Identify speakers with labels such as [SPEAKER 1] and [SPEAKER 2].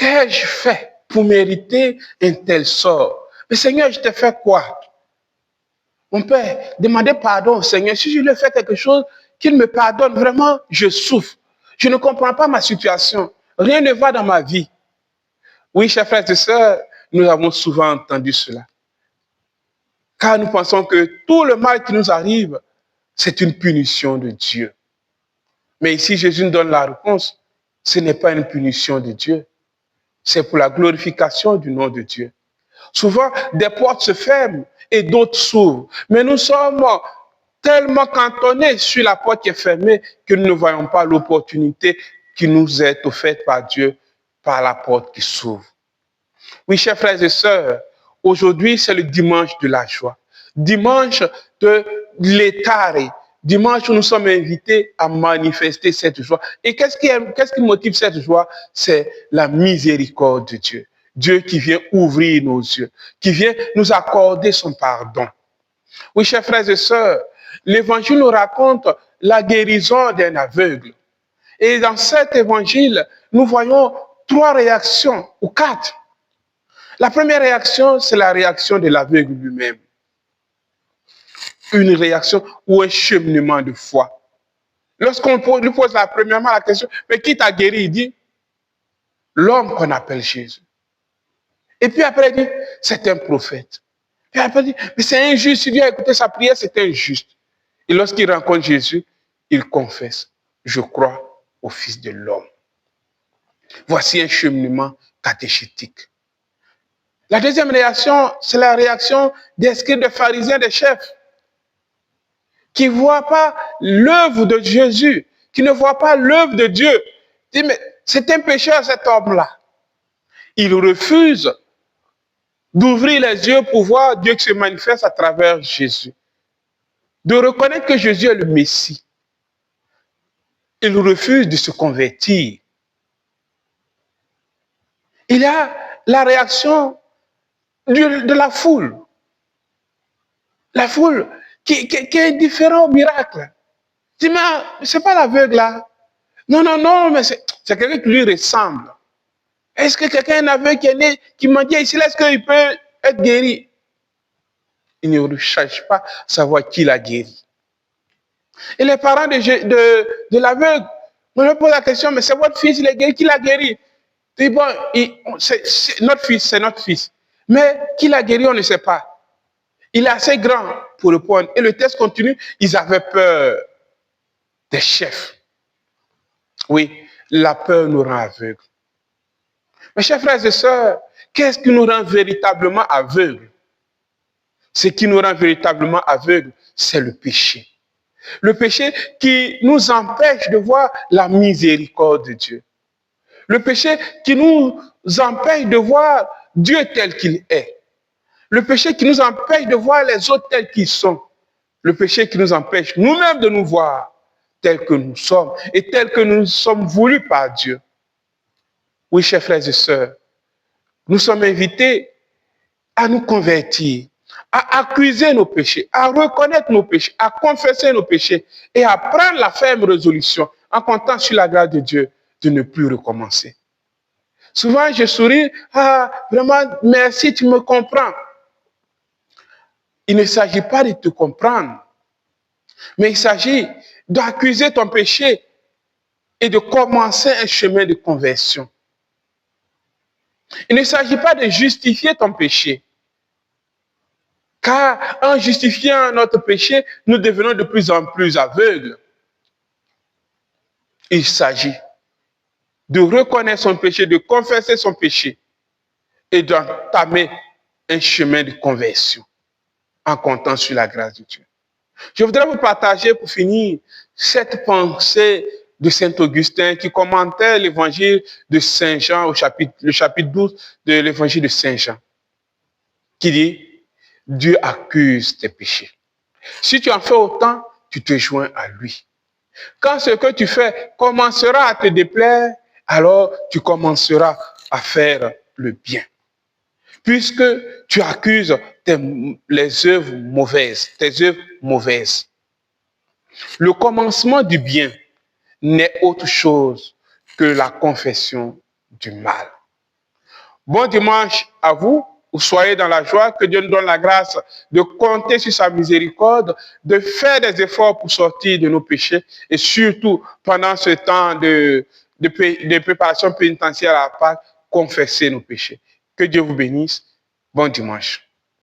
[SPEAKER 1] qu'ai-je fait pour mériter un tel sort? Mais Seigneur, je t'ai fait quoi? Mon Père, demandez pardon au Seigneur. Si je lui ai fait quelque chose, qu'il me pardonne. Vraiment, je souffre. Je ne comprends pas ma situation. Rien ne va dans ma vie. Oui, chers frères et sœurs, nous avons souvent entendu cela. Car nous pensons que tout le mal qui nous arrive, c'est une punition de Dieu. Mais ici, Jésus nous donne la réponse. Ce n'est pas une punition de Dieu. C'est pour la glorification du nom de Dieu. Souvent, des portes se ferment et d'autres s'ouvrent. Mais nous sommes tellement cantonnés sur la porte qui est fermée que nous ne voyons pas l'opportunité qui nous est offerte par Dieu par la porte qui s'ouvre. Oui, chers frères et sœurs, aujourd'hui, c'est le dimanche de la joie. Dimanche de l'étaré. Dimanche où nous sommes invités à manifester cette joie. Et qu'est-ce qui motive cette joie? C'est la miséricorde de Dieu. Dieu qui vient ouvrir nos yeux, qui vient nous accorder son pardon. Oui, chers frères et sœurs, l'évangile nous raconte la guérison d'un aveugle. Et dans cet évangile, nous voyons 3 réactions, ou 4. La première réaction, c'est la réaction de l'aveugle lui-même. Une réaction ou un cheminement de foi. Lorsqu'on lui pose premièrement la question, mais qui t'a guéri? Il dit, l'homme qu'on appelle Jésus. Et puis après, il dit, c'est un prophète. Puis après, il dit, mais c'est injuste. Il dit, écoutez, sa prière, c'est injuste. Et lorsqu'il rencontre Jésus, il confesse, je crois au Fils de l'homme. Voici un cheminement catéchétique. La deuxième réaction, c'est la réaction des scribes, des pharisiens, des chefs, qui ne voient pas l'œuvre de Jésus, qui ne voient pas l'œuvre de Dieu. Ils disent, mais c'est un pécheur cet homme-là. Il refuse d'ouvrir les yeux pour voir Dieu qui se manifeste à travers Jésus. De reconnaître que Jésus est le Messie. Il refuse de se convertir. Il y a la réaction de la foule. La foule qui est indifférente au miracle. Dis, mais ce n'est pas l'aveugle là. Non, mais c'est quelqu'un qui lui ressemble. Est-ce que quelqu'un aveugle qui est né, qui m'a dit ici, est-ce qu'il peut être guéri? Il ne recherche pas à savoir qui l'a guéri. Et les parents de l'aveugle, on leur pose la question, mais c'est votre fils, il est guéri, qui l'a guéri? Et bon, notre fils, c'est notre fils. Mais qui l'a guéri, on ne sait pas. Il est assez grand pour répondre. Et le texte continue, ils avaient peur des chefs. Oui, la peur nous rend aveugles. Mes chers frères et sœurs, qu'est-ce qui nous rend véritablement aveugles? Ce qui nous rend véritablement aveugles, c'est le péché. Le péché qui nous empêche de voir la miséricorde de Dieu. Le péché qui nous empêche de voir Dieu tel qu'il est. Le péché qui nous empêche de voir les autres tels qu'ils sont. Le péché qui nous empêche nous-mêmes de nous voir tels que nous sommes et tels que nous sommes voulus par Dieu. Oui, chers frères et sœurs, nous sommes invités à nous convertir, à accuser nos péchés, à reconnaître nos péchés, à confesser nos péchés et à prendre la ferme résolution en comptant sur la grâce de Dieu de ne plus recommencer. Souvent, je souris, vraiment, merci, tu me comprends. Il ne s'agit pas de te comprendre, mais il s'agit d'accuser ton péché et de commencer un chemin de conversion. Il ne s'agit pas de justifier ton péché, car en justifiant notre péché, nous devenons de plus en plus aveugles. Il s'agit de reconnaître son péché, de confesser son péché et d'entamer un chemin de conversion en comptant sur la grâce de Dieu. Je voudrais vous partager pour finir cette pensée de Saint Augustin qui commentait l'évangile de Saint Jean, le chapitre 12 de l'évangile de Saint Jean, qui dit, Dieu accuse tes péchés. Si tu en fais autant, tu te joins à lui. Quand ce que tu fais commencera à te déplaire, alors tu commenceras à faire le bien. Puisque tu accuses les œuvres mauvaises, tes œuvres mauvaises. Le commencement du bien n'est autre chose que la confession du mal. Bon dimanche à vous. Soyez dans la joie, que Dieu nous donne la grâce de compter sur sa miséricorde, de faire des efforts pour sortir de nos péchés et surtout pendant ce temps de préparation pénitentiaire à la Pâque, confesser nos péchés. Que Dieu vous bénisse. Bon dimanche.